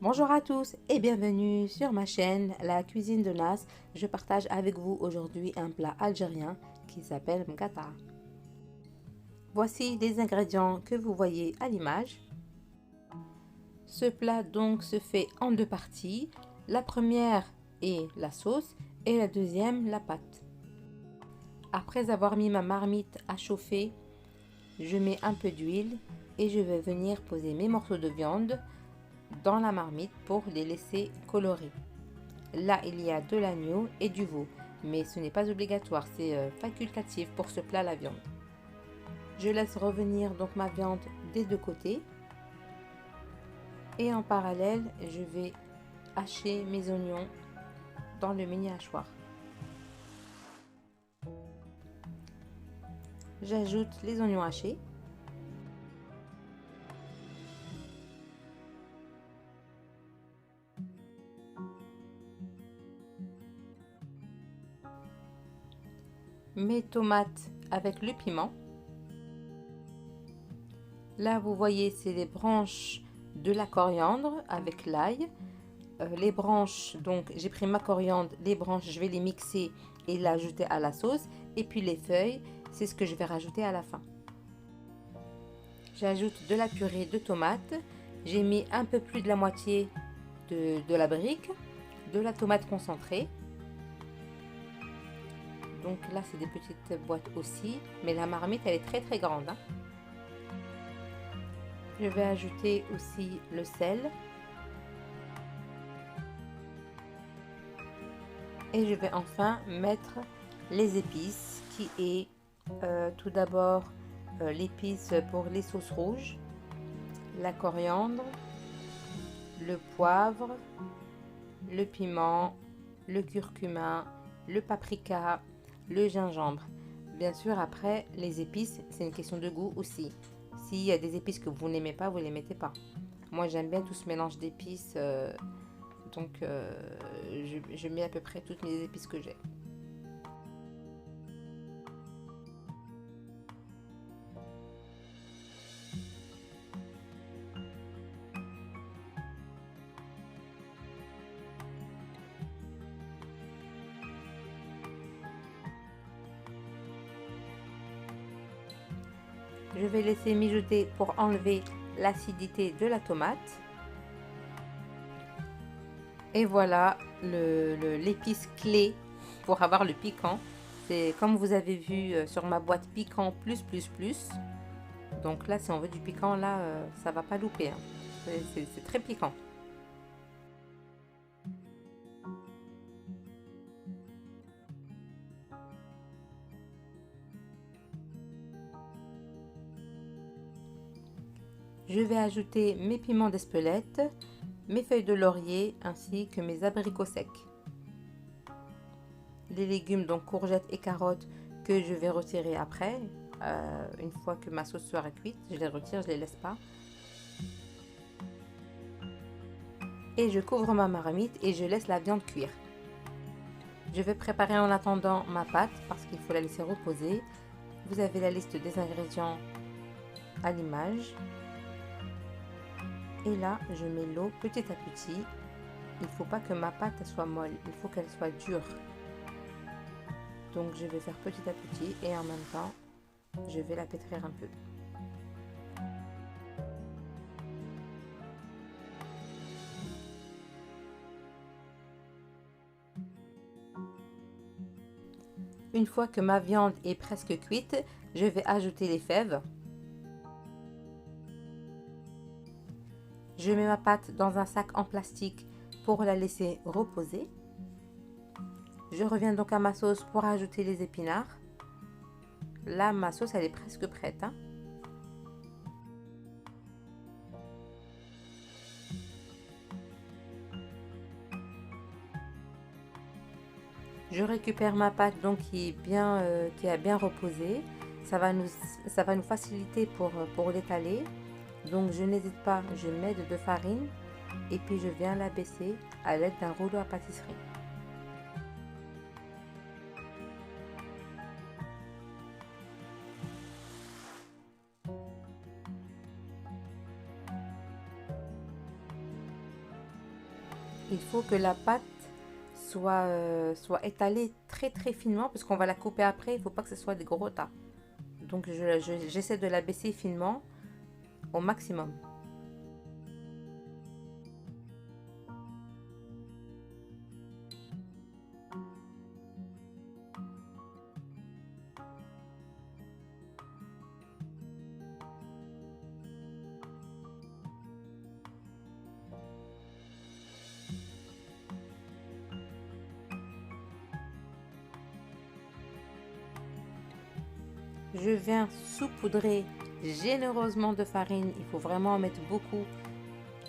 Bonjour à tous et bienvenue sur ma chaîne La Cuisine de Nas. Je partage avec vous aujourd'hui un plat algérien qui s'appelle mgata. Voici les ingrédients que vous voyez à l'image. Ce plat donc se fait en deux parties. La première est la sauce et la deuxième la pâte. Après avoir mis ma marmite à chauffer, je mets un peu d'huile et je vais venir poser mes morceaux de viande dans la marmite pour les laisser colorer. Là, il y a de l'agneau et du veau, mais ce n'est pas obligatoire, c'est facultatif pour ce plat la viande. Je laisse revenir donc ma viande des deux côtés et en parallèle, je vais hacher mes oignons dans le mini hachoir. J'ajoute les oignons hachés. Mes tomates avec le piment. Là, vous voyez, c'est les branches de la coriandre avec l'ail. Les branches, donc j'ai pris ma coriandre, les branches, je vais les mixer et l'ajouter à la sauce. Et puis les feuilles, c'est ce que je vais rajouter à la fin. J'ajoute de la purée de tomates. J'ai mis un peu plus de la moitié de la brique, de la tomate concentrée. Donc là, c'est des petites boîtes aussi, mais la marmite, elle est très grande. Je vais ajouter aussi le sel. Et je vais enfin mettre les épices qui est tout d'abord l'épice pour les sauces rouges, la coriandre, le poivre, le piment, le curcuma, le paprika, le gingembre. Bien sûr, après, les épices, c'est une question de goût aussi. S'il y a des épices que vous n'aimez pas, vous ne les mettez pas. Moi, j'aime bien tout ce mélange d'épices. Donc, je mets à peu près toutes les épices que j'ai. Je vais laisser mijoter pour enlever l'acidité de la tomate. Et voilà l'épice clé pour avoir le piquant. C'est comme vous avez vu sur ma boîte piquant plus plus plus. Donc là, si on veut du piquant, là, ça va pas louper. Hein. C'est très piquant. Je vais ajouter mes piments d'Espelette, mes feuilles de laurier ainsi que mes abricots secs. Les légumes, donc courgettes et carottes, que je vais retirer après. Une fois que ma sauce sera cuite, je les retire, je les laisse pas. Et je couvre ma marmite et je laisse la viande cuire. Je vais préparer en attendant ma pâte parce qu'il faut la laisser reposer. Vous avez la liste des ingrédients à l'image. Et là, je mets l'eau petit à petit. Il ne faut pas que ma pâte soit molle, il faut qu'elle soit dure. Donc je vais faire petit à petit et en même temps, je vais la pétrir un peu. Une fois que ma viande est presque cuite, je vais ajouter les fèves. Je mets ma pâte dans un sac en plastique pour la laisser reposer. Je reviens donc à ma sauce pour ajouter les épinards. Là, ma sauce, elle est presque prête. Hein. Je récupère ma pâte donc qui a bien reposé. Ça va nous faciliter pour l'étaler. Donc je n'hésite pas, je mets de farine et puis je viens la baisser à l'aide d'un rouleau à pâtisserie. il faut que la pâte soit étalée très très finement parce qu'on va la couper après. Il ne faut pas que ce soit des gros tas. Donc j'essaie de la baisser finement au maximum. Je viens saupoudrer généreusement de farine. Il faut vraiment en mettre beaucoup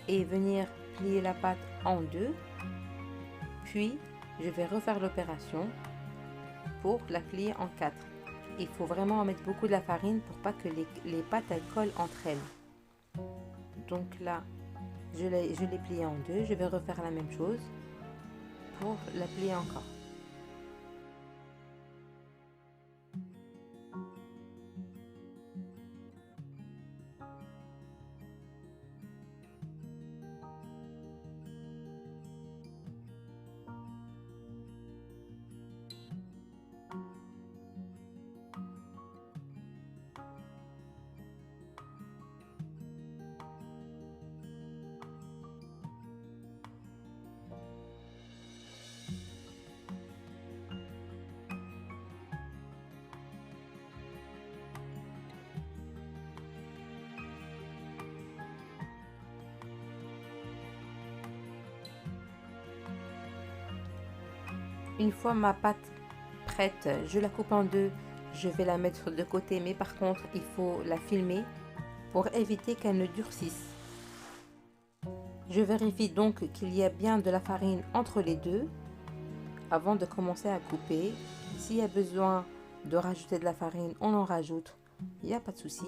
et venir plier la pâte en deux. Puis, je vais refaire l'opération pour la plier en quatre. Il faut vraiment en mettre beaucoup de la farine pour pas que les pâtes elles collent entre elles. Donc là, je l'ai pliée en deux. Je vais refaire la même chose pour la plier encore. Une fois ma pâte prête, je la coupe en deux. Je vais la mettre de côté, mais par contre, il faut la filmer pour éviter qu'elle ne durcisse. Je vérifie donc qu'il y a bien de la farine entre les deux avant de commencer à couper. S'il y a besoin de rajouter de la farine, on en rajoute. Il n'y a pas de souci.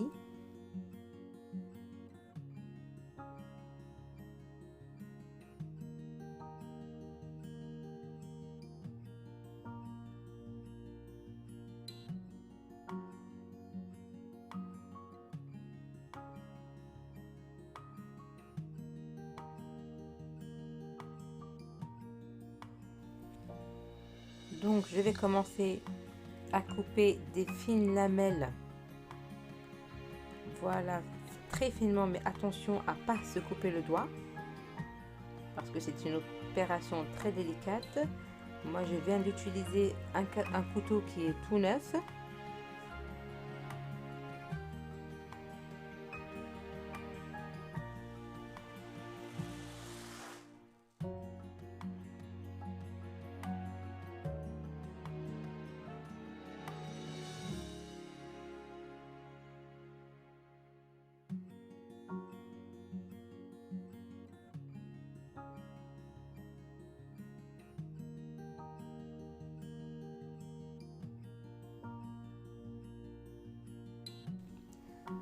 Donc je vais commencer à couper des fines lamelles. Voilà, très finement, mais attention à pas se couper le doigt parce que c'est une opération très délicate. Moi je viens d'utiliser un couteau qui est tout neuf.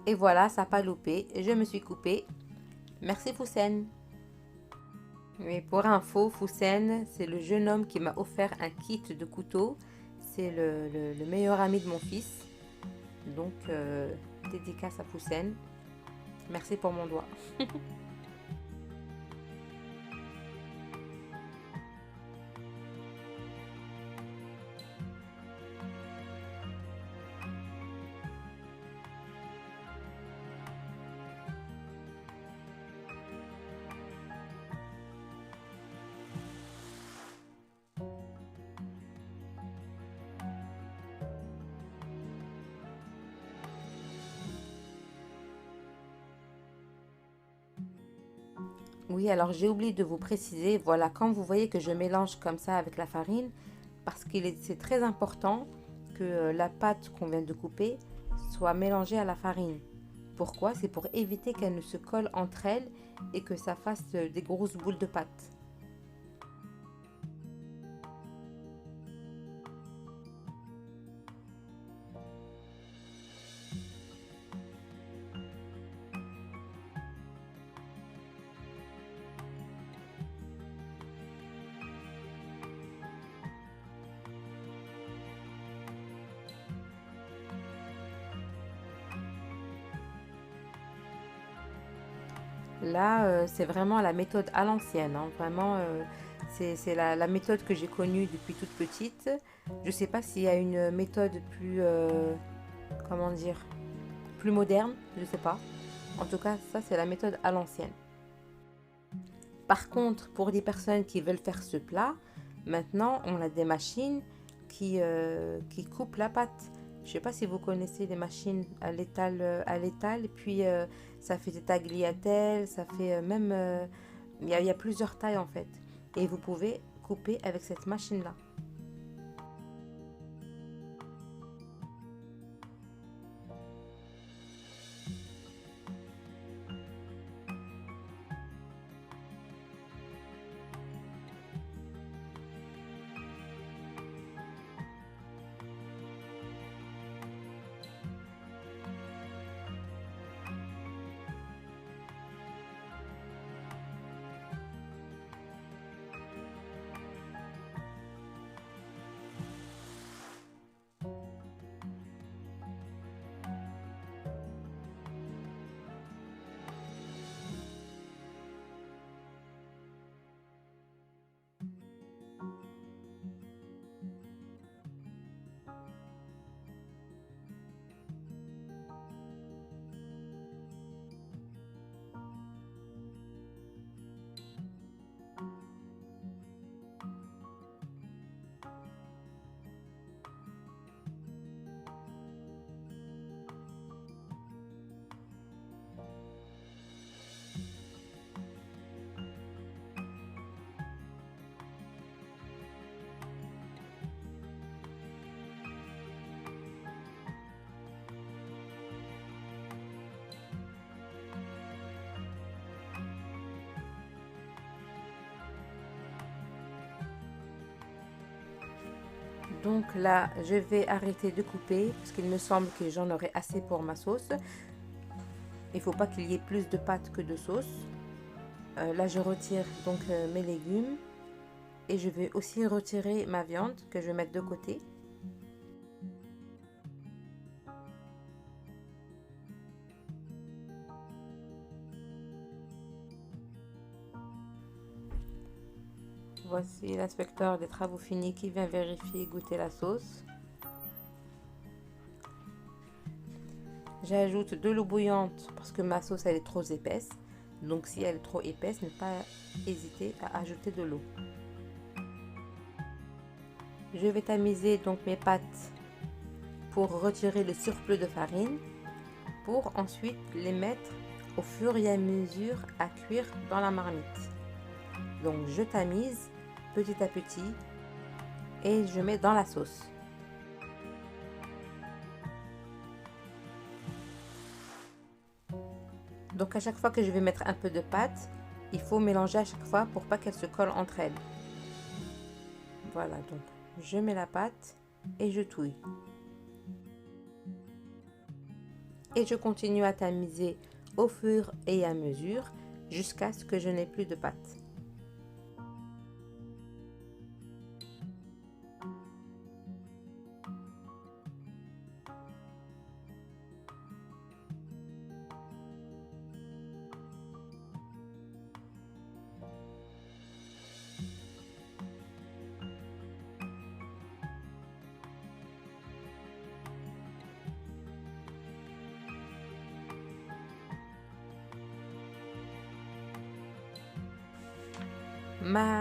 Et voilà, ça n'a pas loupé. Je me suis coupée. Merci Foussen. Mais pour info, Foussen, c'est le jeune homme qui m'a offert un kit de couteau. C'est le meilleur ami de mon fils. Donc, dédicace à Foussen. Merci pour mon doigt. Oui, alors j'ai oublié de vous préciser, voilà, quand vous voyez que je mélange comme ça avec la farine, parce que c'est très important que la pâte qu'on vient de couper soit mélangée à la farine. Pourquoi? C'est pour éviter qu'elle ne se colle entre elles et que ça fasse des grosses boules de pâte. Là, c'est vraiment la méthode à l'ancienne, hein. Vraiment, c'est la méthode que j'ai connue depuis toute petite. Je ne sais pas s'il y a une méthode plus, comment dire, plus moderne, je ne sais pas. En tout cas, ça, c'est la méthode à l'ancienne. Par contre, pour les personnes qui veulent faire ce plat, maintenant, on a des machines qui coupent la pâte. Je ne sais pas si vous connaissez les machines à l'étal, et puis ça fait des tagliatelles, ça fait même... il y a plusieurs tailles en fait. Et vous pouvez couper avec cette machine-là. Donc là, je vais arrêter de couper parce qu'il me semble que j'en aurai assez pour ma sauce. Il ne faut pas qu'il y ait plus de pâte que de sauce. Là, je retire donc mes légumes et je vais aussi retirer ma viande que je vais mettre de côté. Voici l'inspecteur des travaux finis qui vient vérifier et goûter la sauce. J'ajoute de l'eau bouillante parce que ma sauce elle est trop épaisse. Donc si elle est trop épaisse, ne pas hésiter à ajouter de l'eau. Je vais tamiser donc mes pâtes pour retirer le surplus de farine, pour ensuite les mettre au fur et à mesure à cuire dans la marmite. Donc je tamise petit à petit et je mets dans la sauce. Donc à chaque fois que je vais mettre un peu de pâte, il faut mélanger à chaque fois pour pas qu'elle se colle entre elles. Voilà, donc je mets la pâte et je touille. Et je continue à tamiser au fur et à mesure jusqu'à ce que je n'ai plus de pâte.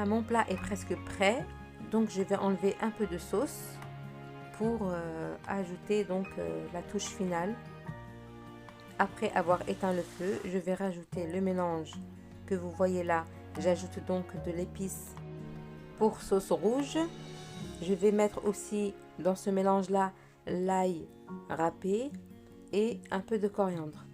Mon plat est presque prêt, donc je vais enlever un peu de sauce pour ajouter donc la touche finale. Après avoir éteint le feu, je vais rajouter le mélange que vous voyez là. J'ajoute donc de l'épice pour sauce rouge. Je vais mettre aussi dans ce mélange là l'ail râpé et un peu de coriandre.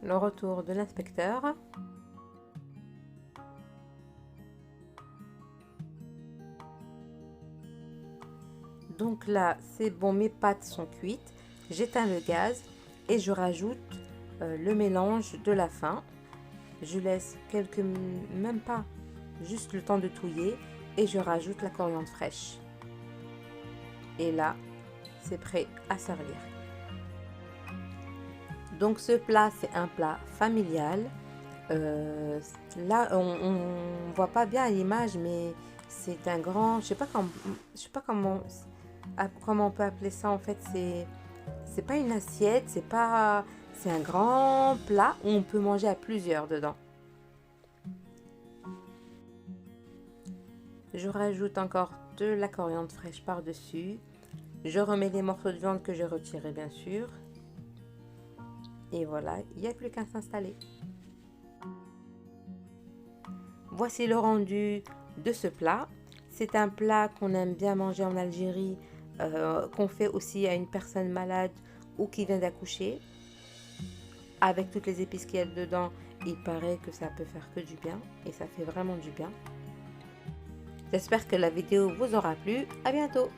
Le retour de l'inspecteur. Donc là, c'est bon, mes pâtes sont cuites. J'éteins le gaz et je rajoute le mélange de la fin. Je laisse même pas, juste le temps de touiller et je rajoute la coriandre fraîche. Et là, c'est prêt à servir. Donc ce plat, c'est un plat familial. Là, on ne voit pas bien à l'image, mais c'est un grand, je sais pas comment on peut appeler ça en fait. C'est pas une assiette, c'est un grand plat où on peut manger à plusieurs dedans. Je rajoute encore de la coriandre fraîche par-dessus. Je remets les morceaux de viande que j'ai retirés bien sûr. Et voilà, il n'y a plus qu'à s'installer. Voici le rendu de ce plat. C'est un plat qu'on aime bien manger en Algérie, qu'on fait aussi à une personne malade ou qui vient d'accoucher. Avec toutes les épices qu'il y a dedans, il paraît que ça peut faire que du bien et ça fait vraiment du bien. J'espère que la vidéo vous aura plu. À bientôt!